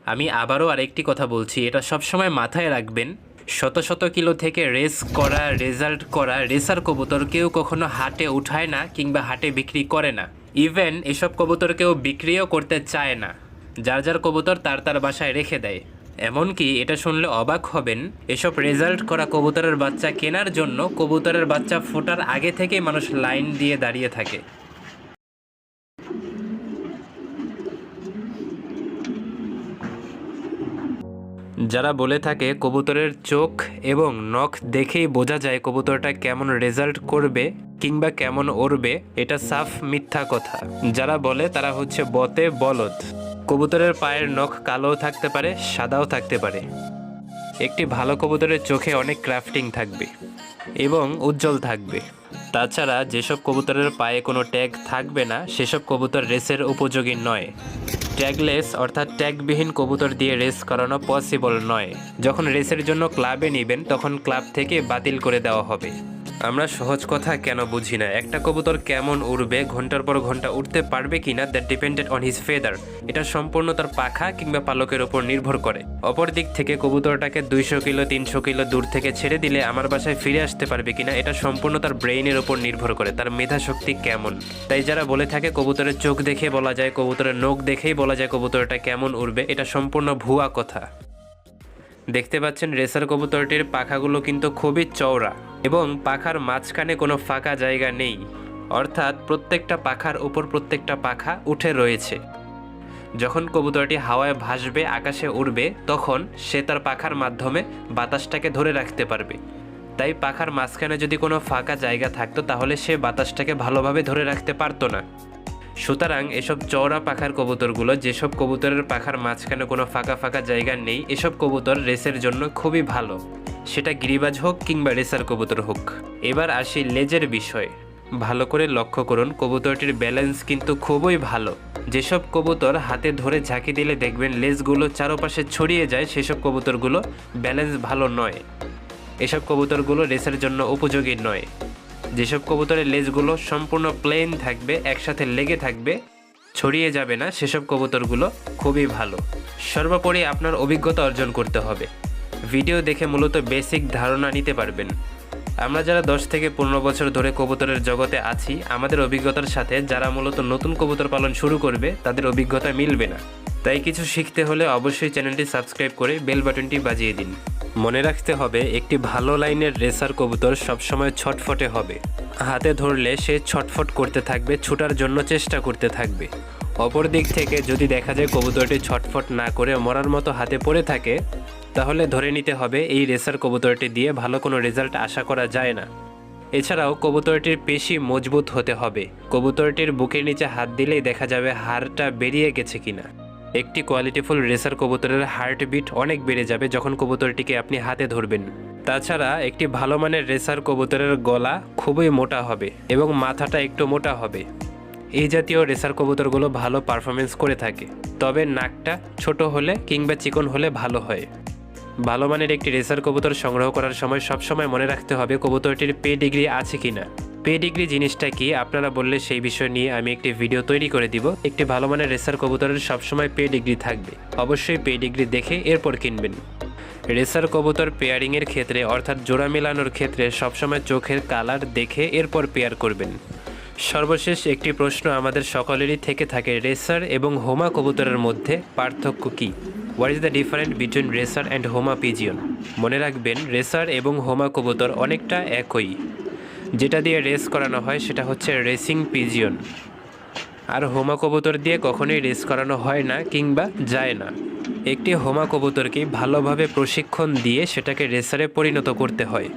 আমি আবারও আরেকটি কথা বলছি, এটা সবসময় মাথায় রাখবেন। শত শত কিলো থেকে রেস করা, রেজাল্ট করা রেসার কবুতর কেউ কখনো হাটে উঠায় না কিংবা হাটে বিক্রি করে না। ইভেন এসব কবুতর কেউ বিক্রিও করতে চায় না। যার যার কবুতর তার তার বাসায় রেখে দেয়। এমনকি এটা শুনলে অবাক হবেন, এসব রেজাল্ট করা কবুতরের বাচ্চা কেনার জন্য কবুতরের বাচ্চা ফোটার আগে থেকেই মানুষ লাইন দিয়ে দাঁড়িয়ে থাকে। যারা বলে থাকে কবুতরের চোখ এবং নখ দেখেই বোঝা যায় কবুতরটা কেমন রেজাল্ট করবে কিংবা কেমন উড়বে, এটা সাফ মিথ্যা কথা। যারা বলে তারা হচ্ছে বতে বলদ। কবুতরের পায়ের নখ কালোও থাকতে পারে, সাদাও থাকতে পারে। একটি ভালো কবুতরের চোখে অনেক ক্রাফটিং থাকবে এবং উজ্জ্বল থাকবে। তাছাড়া যেসব কবুতরের পায়ে কোনো ট্যাগ থাকবে না সেসব কবুতর রেসের উপযোগী নয়। ট্যাগলেস অর্থাৎ ট্যাগবিহীন কবুতর দিয়ে রেস করানো পসিবল নয়। যখন রেসের জন্য ক্লাবে নেবেন তখন ক্লাব থেকে বাতিল করে দেওয়া হবে। আমরা সহজ কথা কেন বুঝি না, একটা কবুতর কেমন উড়বে, ঘন্টার পর ঘন্টা উঠতে পারবে কিনা, that depended on his feather. এটা সম্পূর্ণ তার পাখা কিংবা পালকের উপর নির্ভর করে। অপর দিক থেকে কবুতরটাকে 200 কিলো 300 কিলো দূর থেকে ছেড়ে দিলে আমার বাসায় ফিরে আসতে পারবে কিনা, এটা সম্পূর্ণ তার ব্রেইনের উপর নির্ভর করে, তার মেধা শক্তি কেমন। তাই যারা বলে থাকে কবুতরের চোখ দেখে বলা যায়, কবুতরের নখ দেখেই বলা যায় কবুতরটা কেমন উড়বে, এটা সম্পূর্ণ ভুয়া কথা। দেখতে পাচ্ছেন রেসার কবুতরটির পাখাগুলো কিন্তু খুবই চওড়া এবং পাখার মাঝখানে কোনো ফাঁকা জায়গা নেই, অর্থাৎ প্রত্যেকটা পাখার উপর প্রত্যেকটা পাখা উঠে রয়েছে। যখন কবুতরটি হাওয়ায় ভাসবে, আকাশে উড়বে, তখন সে তার পাখার মাধ্যমে বাতাসটাকে ধরে রাখতে পারবে। তাই পাখার মাঝখানে যদি কোনো ফাঁকা জায়গা থাকতো তাহলে সে বাতাসটাকে ভালোভাবে ধরে রাখতে পারতো না। সুতরাং এসব চওড়া পাখার কবুতরগুলো, যেসব কবুতরের পাখার মাঝখানে কোনো ফাঁকা ফাঁকা জায়গা নেই, এসব কবুতর রেসের জন্য খুবই ভালো, সেটা গিরিবাজ হোক কিংবা রেসার কবুতর হোক। এবার আসি লেজের বিষয়ে। ভালো করে লক্ষ্য করুন, কবুতরটির ব্যালেন্স কিন্তু খুবই ভালো। যেসব কবুতর হাতে ধরে ঝাঁকি দিলে দেখবেন লেজগুলো চারপাশে ছড়িয়ে যায়, সেসব কবুতরগুলো ব্যালেন্স ভালো নয়। এসব কবুতরগুলো রেসের জন্য উপযোগী নয়। যেসব কবুতরের লেজগুলো সম্পূর্ণ প্লেন থাকবে, একসাথে লেগে থাকবে, ছড়িয়ে যাবে না, সেসব কবুতরগুলো খুবই ভালো। সর্বোপরি আপনার অভিজ্ঞতা অর্জন করতে হবে। ভিডিও দেখে মূলত বেসিক ধারণা নিতে পারবেন। আমরা যারা 10 থেকে 15 বছর ধরে কবুতরের জগতে আছি, আমাদের অভিজ্ঞতার সাথে যারা মূলত নতুন কবুতর পালন শুরু করবে তাদের অভিজ্ঞতা মিলবে না। তাই কিছু শিখতে হলে অবশ্যই চ্যানেলটি সাবস্ক্রাইব করে বেল বাটনটি বাজিয়ে দিন। মনে রাখতে হবে, একটি ভালো লাইনের রেসার কবুতর সবসময় ছটফটে হবে। হাতে ধরলে সে ছটফট করতে থাকবে, ছুটার জন্য চেষ্টা করতে থাকবে। অপর দিক থেকে যদি দেখা যায় কবুতরটি ছটফট না করে মরার মতো হাতে পড়ে থাকে, তাহলে ধরে নিতে হবে এই রেসার কবুতরটি দিয়ে ভালো কোনো রেজাল্ট আশা করা যায় না। এছাড়াও কবুতরটির পেশি মজবুত হতে হবে। কবুতরটির বুকের নিচে হাত দিলেই দেখা যাবে হাড়টা বেরিয়ে গেছে কিনা। একটি কোয়ালিটিফুল রেসার কবুতরের হার্টবিট অনেক বেড়ে যাবে যখন কবুতরটিকে আপনি হাতে ধরবেন। তাছাড়া একটি ভালো মানের রেসার কবুতরের গলা খুবই মোটা হবে এবং মাথাটা একটু মোটা হবে। এই জাতীয় রেসার কবুতরগুলো ভালো পারফরমেন্স করে থাকে, তবে নাকটা ছোট হলে কিংবা চিকন হলে ভালো হয়। ভালো মানের একটি রেসার কবুতর সংগ্রহ করার সময় সবসময় মনে রাখতে হবে কবুতরটির পেডিগ্রি আছে কিনা। পেডিগ্রি জিনিসটা কি আপনারা বললে সেই বিষয় নিয়ে আমি একটি ভিডিও তৈরি করে দিব। একটি ভালো মানের রেসার কবুতরের সবসময় পেডিগ্রি থাকবে, অবশ্যই পেডিগ্রি দেখে এরপর কিনবেন। রেসার কবুতর পেয়ারিংয়ের ক্ষেত্রে অর্থাৎ জোড়া মেলানোর ক্ষেত্রে সবসময় চোখের কালার দেখে এরপর পেয়ার করবেন। সর্বশেষ একটি প্রশ্ন আমাদের সকলেরই থেকে থাকে, রেসার এবং হোমা কবুতরের মধ্যে পার্থক্য কী? What is the different between racer and homer pigeon? মনে রাখবেন, রেসার এবং হোমা কবুতর অনেকটা একই। যেটা দিয়ে রেস করানো হয় সেটা হচ্ছে রেসিং পিজিয়ন, আর হোমা কবুতর দিয়ে কখনোই রেস করানো হয় না কিংবা যায় না। একটি হোমা কবুতরকে ভালোভাবে প্রশিক্ষণ দিয়ে সেটাকে রেসারে পরিণত করতে হয়।